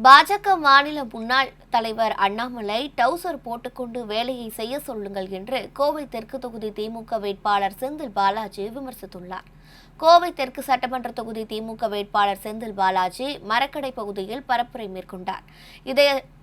பாஜக மாநில முன்னாள் தலைவர் அண்ணாமலை டவுசர் போட்டுக்கொண்டு வேலையை செய்ய சொல்லுங்கள் என்று கோவை தெற்கு தொகுதி திமுக வேட்பாளர் செந்தில் பாலாஜி விமர்சித்துள்ளார். கோவை தெற்கு சட்டமன்ற தொகுதி திமுக வேட்பாளர் செந்தில் பாலாஜி மரக்கடை பகுதியில் பரப்புரை மேற்கொண்டார்.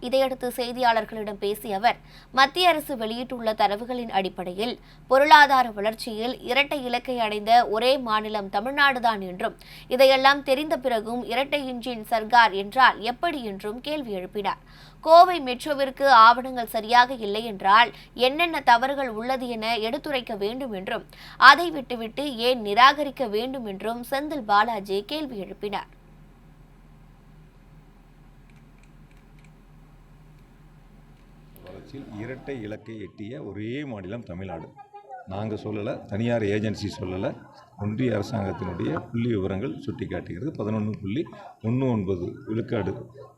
இதையடுத்து செய்தியாளர்களிடம் பேசிய அவர், மத்திய அரசு வெளியிட்டுள்ள தரவுகளின் அடிப்படையில் பொருளாதார வளர்ச்சியில் இரட்டை இலக்கை அடைந்த ஒரே மாநிலம் தமிழ்நாடுதான் என்றும், இதையெல்லாம் தெரிந்த பிறகும் இரட்டை இன்ஜின் சர்க்கார் என்றால் எப்படி என்றும் கேள்வி எழுப்பினார். கோவை மெட்ரோவிற்கு ஆவணங்கள் சரியாக இல்லை என்றால் என்னென்ன தவறுகள் உள்ளது என எடுத்துரைக்க வேண்டும் என்றும், அதை விட்டுவிட்டு ஏன் நிராகரிக்க வேண்டும் என்றும் செந்தில் பாலாஜி கேள்வி எழுப்பினார். இரட்டை இலக்கை எட்டிய ஒரே மாநிலம் தமிழ்நாடு. நாங்கள் சொல்லலை, தனியார் ஏஜென்சி சொல்லலை, ஒன்றிய அரசாங்கத்தினுடைய புள்ளி விவரங்கள் சுட்டி காட்டுகிறது. 11.19 விழுக்காடு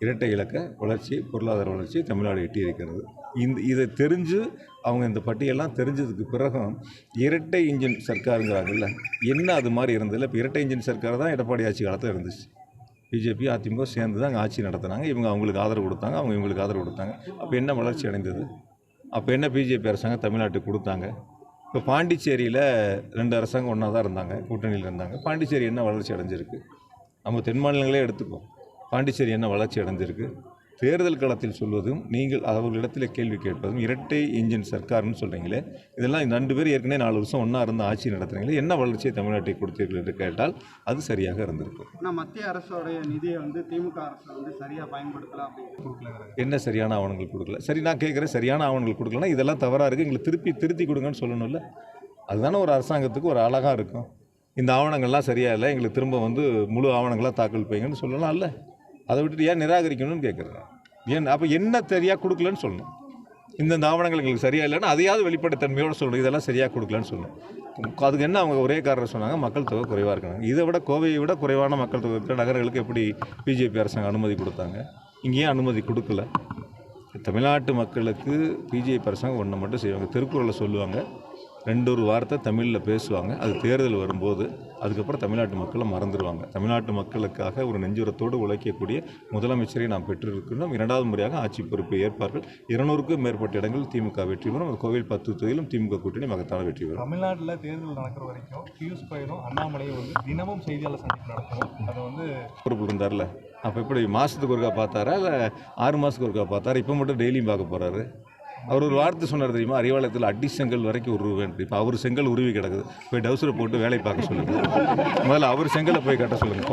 இரட்டை இலக்க வளர்ச்சி, பொருளாதார வளர்ச்சி தமிழ்நாடு எட்டியிருக்கிறது. இதை தெரிஞ்சு அவங்க இந்த பட்டியெல்லாம் தெரிஞ்சதுக்கு பிறகும் இரட்டை இன்ஜின் சர்க்காருங்கிறாங்கல்ல, என்ன அது மாதிரி இருந்ததில்லை. இப்போ இரட்டை இன்ஜின் சர்க்கார் தான் எடப்பாடி ஆட்சி காலத்தில் இருந்துச்சு. பிஜேபி அதிமுக சேர்ந்து தான் அங்கே ஆட்சி நடத்தினாங்க. இவங்க அவங்களுக்கு ஆதரவு கொடுத்தாங்க, அவங்க இவங்களுக்கு ஆதரவு கொடுத்தாங்க. அப்போ என்ன வளர்ச்சி அடைந்தது? அப்போ என்ன பிஜேபி அரசாங்கம் தமிழ்நாட்டுக்கு கொடுத்தாங்க? இப்போ பாண்டிச்சேரியில் 2 அரசாங்கம் ஒன்றா தான் இருந்தாங்க, கூட்டணியில் இருந்தாங்க. பாண்டிச்சேரி என்ன வளர்ச்சி அடைஞ்சிருக்கு? நம்ம தென் மாநிலங்களே எடுத்துப்போம். பாண்டிச்சேரி என்ன வளர்ச்சி அடைஞ்சிருக்கு? தேர்தல் களத்தில் சொல்வதும் நீங்கள் அவர்களிடத்தில் கேள்வி கேட்பதும் இரட்டை இன்ஜின் சர்க்கார்னு சொல்கிறீங்களே, இதெல்லாம் 2 பேர் ஏற்கனவே 4 வருஷம் ஒன்றா இருந்து ஆட்சி நடத்துகிறீங்களே, என்ன வளர்ச்சியை தமிழ்நாட்டை கொடுத்தீர்கள் என்று கேட்டால் அது சரியாக இருந்திருக்கும். ஆனால் மத்திய அரசோடைய நிதியை திமுக அரசு சரியாக பயன்படுத்தலாம் அப்படின்னு கொடுக்கல. என்ன சரியான ஆவணங்கள் கொடுக்கல? சரி, நான் கேட்குறேன், சரியான ஆவணங்கள் கொடுக்கலன்னா இதெல்லாம் தவறாக இருக்குது, எங்களுக்கு திருத்தி கொடுங்கன்னு சொல்லணும்ல. அதுதானே ஒரு அரசாங்கத்துக்கு ஒரு அழகாக இருக்கும். இந்த ஆவணங்கள்லாம் சரியாக இல்லை, எங்களுக்கு திரும்ப முழு ஆவணங்களாக தாக்கல் வைங்கன்னு சொல்லலாம் இல்லை. அதை விட்டுட்டு ஏன் நிராகரிக்கணும்னு கேட்குறேன். ஏன் அப்போ என்ன சரியாக கொடுக்கலன்னு சொல்லணும். இந்த ஆவணங்கள் எங்களுக்கு சரியாக இல்லைன்னா அதையாவது வெளிப்படைத்தன்மையோடு சொல்லணும், இதெல்லாம் சரியாக கொடுக்கலன்னு சொல்லணும். அதுக்கு என்ன அவங்க ஒரே காரணம் சொன்னாங்க, மக்கள் தொகை குறைவாக இருக்காங்க. இதை விட கோவையை விட குறைவான மக்கள் தொகை இருக்கிற நகரங்களுக்கு எப்படி பிஜேபி அரசாங்கம் அனுமதி கொடுத்தாங்க? இங்கேயும் அனுமதி கொடுக்கல. தமிழ்நாட்டு மக்களுக்கு பிஜேபி அரசாங்கம் ஒன்று மட்டும் செய்வாங்க, திருக்குறளை சொல்லுவாங்க, 2 வார்த்தை தமிழில் பேசுவாங்க. அது தேர்தல் வரும்போது அதுக்கப்புறம் தமிழ்நாட்டு மக்களை மறந்துடுவாங்க. தமிழ்நாட்டு மக்களுக்காக ஒரு நெஞ்சுரத்தோடு உழைக்கக்கூடிய முதலமைச்சரை நாம் பெற்றிருக்கிறோம். 2வது முறையாக ஆட்சி பொறுப்பை ஏற்பார்கள். 200க்கும் மேற்பட்ட இடங்கள் திமுக வெற்றி பெறும். அது கோவில் 10 தொகுதியிலும் திமுக கூட்டணி மகத்தான வெற்றி பெறும். தமிழ்நாட்டில் தேர்தல் நடக்கிற வரைக்கும் பியூஷ் கோயலும் அண்ணாமலையும் தினமும் செய்தியாளர் சந்திப்பு நடக்கும். அதை பொறுப்பு இருந்தார்ல, அப்போ எப்படி மாதத்துக்கு ஒருக்கா பார்த்தாரா இல்லை 6 மாதத்துக்கு ஒருக்கா பார்த்தாரா? இப்போ மட்டும் டெய்லியும் பார்க்க போகிறாரு. அவர் ஒரு வார்த்தை சொன்னார் தெரியுமா, அறிவாலயத்தில் அடி செங்கல் வரைக்கும் உருவேன். இப்போ அவர் செங்கல் உருவி கிடக்குது, போய் டவுசரை போட்டு வேலை பார்க்க சொல்லுங்கள். முதல்ல அவர் செங்கலை போய் கட்ட சொல்லுங்கள்.